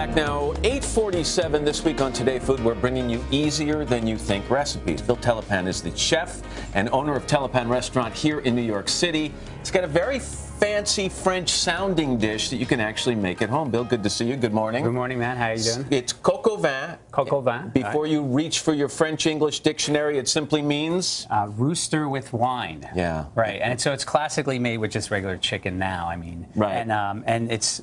back now, 8:47 this week on Today Food. We're bringing you easier than you think recipes. Bill Telepan is the chef and owner of Telepan Restaurant here in New York City. He's got a very fancy French-sounding dish that you can actually make at home. Bill, good to see you. Good morning. Good morning, man. How are you doing? It's coq au vin. Coq au vin. Before you reach for your French-English dictionary, it simply means? Rooster with wine. Yeah. Right. And so it's classically made with just regular chicken now, I mean. Right. And it's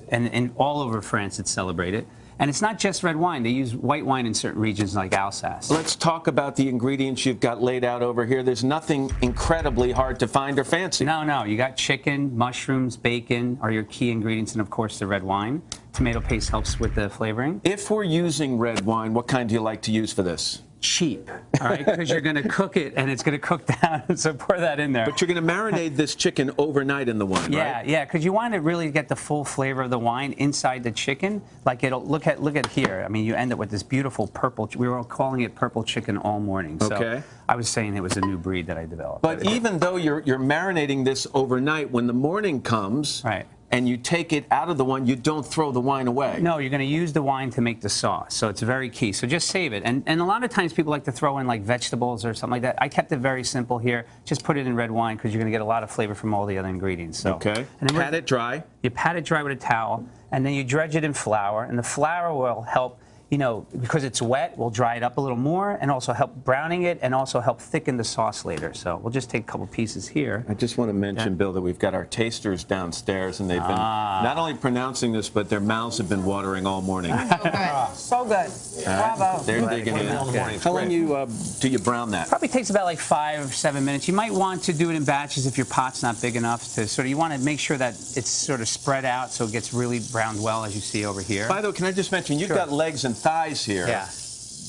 all over France it's celebrated. And it's not just red wine. They use white wine in certain regions like Alsace. Let's talk about the ingredients you've got laid out over here. There's nothing incredibly hard to find or fancy. No. You got chicken, mushrooms, bacon are your key ingredients, and of course the red wine. Tomato paste helps with the flavoring. If we're using red wine, what kind do you like to use for this? Cheap, all right, because you're going to cook it and it's going to cook down, so pour that in there. But you're going to marinate this chicken overnight in the wine, right? Yeah, because you want to really get the full flavor of the wine inside the chicken. Like it'll look at here. I mean, you end up with this beautiful purple. We were calling it purple chicken all morning. So okay. I was saying it was a new breed that I developed. But even though you're marinating this overnight, when the morning comes, right, and you take it out of the wine, you don't throw the wine away. No, you're going to use the wine to make the sauce, so it's very key. So just save it. And a lot of times people like to throw in like vegetables or something like that. I kept it very simple here. Just put it in red wine because you're going to get a lot of flavor from all the other ingredients. So, okay. And then pat it dry. You pat it dry with a towel, and then you dredge it in flour, and the flour will help, you know, because it's wet, we'll dry it up a little more and also help browning it and also help thicken the sauce later. So we'll just take a couple pieces here. I just want to mention, Bill, that we've got our tasters downstairs, and they've been not only pronouncing this, but their mouths have been watering all morning. So good. So good. Bravo. They're digging in. How long do you brown that? Probably takes about like 5 or 7 minutes. You might want to do it in batches if your pot's not big enough to sort of, you want to make sure that it's sort of spread out so it gets really browned well, as you see over here. By the way, can I just mention, you've got legs and thighs here. Yeah.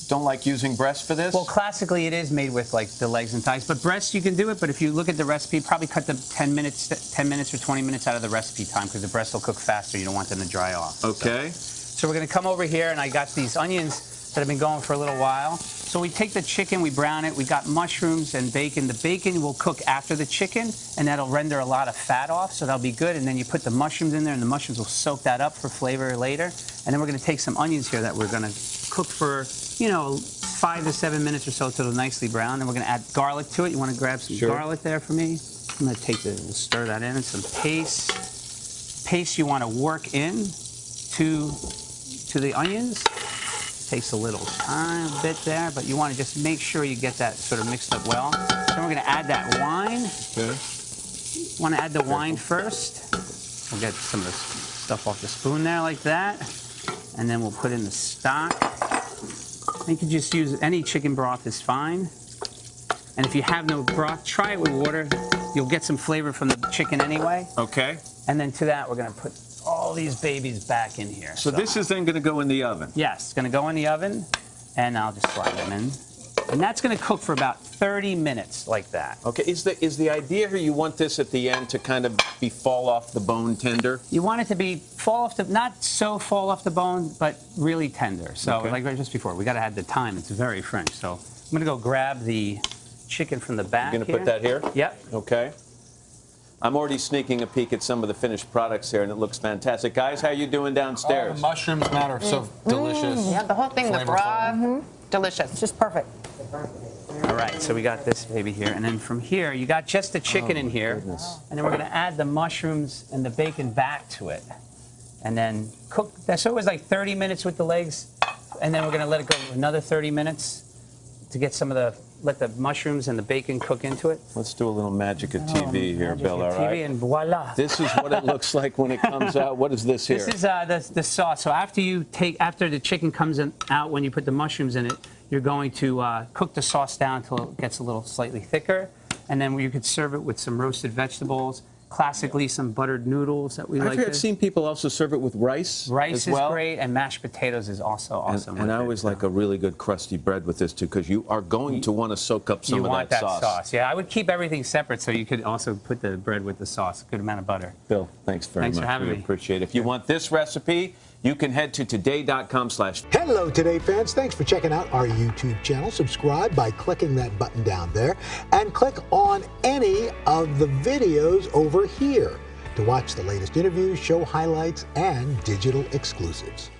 Don't like using breast for this? Well, classically it is made with like the legs and thighs, but breast you can do it. But if you look at the recipe, probably cut the 10 minutes or 20 minutes out of the recipe time because the breast will cook faster. You don't want them to dry off. Okay. So we're going to come over here, and I got these onions that have been going for a little while. So we take the chicken, we brown it. We got mushrooms and bacon. The bacon will cook after the chicken, and that'll render a lot of fat off, so that'll be good. And then you put the mushrooms in there, and the mushrooms will soak that up for flavor later. And then we're going to take some onions here that we're going to cook for, you know, 5 to 7 minutes or so till they're nicely brown. Then we're going to add garlic to it. You want to grab some garlic there for me? I'm going to take we'll stir that in, and some paste. Paste you want to work in to the onions. Takes a little time, a bit there, but you want to just make sure you get that sort of mixed up well. Then we're going to add that wine. Okay. You want to add the wine first. We'll get some of the stuff off the spoon there like that. And then we'll put in the stock. You can just use any chicken broth is fine. And if you have no broth, try it with water. You'll get some flavor from the chicken anyway. Okay. And then to that, we're going to put all these babies back in here. So this is then going to go in the oven? Yes, it's going to go in the oven, and I'll just slide them in. And that's going to cook for about 30 minutes like that. Okay, is the idea here you want this at the end to kind of be fall off the bone tender? You want it to be not so fall off the bone, but really tender. So like just before, we got to add the thyme. It's very French. So I'm going to go grab the chicken from the back. You're going to put that here? Yep. Okay. I'm already sneaking a peek at some of the finished products here, and it looks fantastic. Guys, how are you doing downstairs? Oh, the mushrooms, Matt, are so delicious. Yeah, the whole thing, the broth, delicious. Just perfect. All right, so we got this baby here. And then from here, you got just the chicken in here. Goodness. And then we're going to add the mushrooms and the bacon back to it. And then cook. So it was like 30 minutes with the legs. And then we're going to let it go another 30 minutes to get some of let the mushrooms and the bacon cook into it. Let's do a little magic of TV here, Bill, all right? And voila. This is what it looks like when it comes out. What is this here? This is the sauce. So after the chicken comes out, when you put the mushrooms in it, you're going to cook the sauce down until it gets a little slightly thicker. And then you could serve it with some roasted vegetables. Classically, some buttered noodles that we like. I've seen people also serve it with rice. Rice is great, and mashed potatoes is also awesome. And I always like a really good crusty bread with this too, because you are going to want to soak up some of that sauce. You want that sauce. Yeah, I would keep everything separate so you could also put the bread with the sauce. Good amount of butter. Bill, thanks very much. Thanks for having me. Appreciate it. If you want this recipe, you can head to today.com/. Hello, Today fans. Thanks for checking out our YouTube channel. Subscribe by clicking that button down there and click on any of the videos over here to watch the latest interviews, show highlights, and digital exclusives.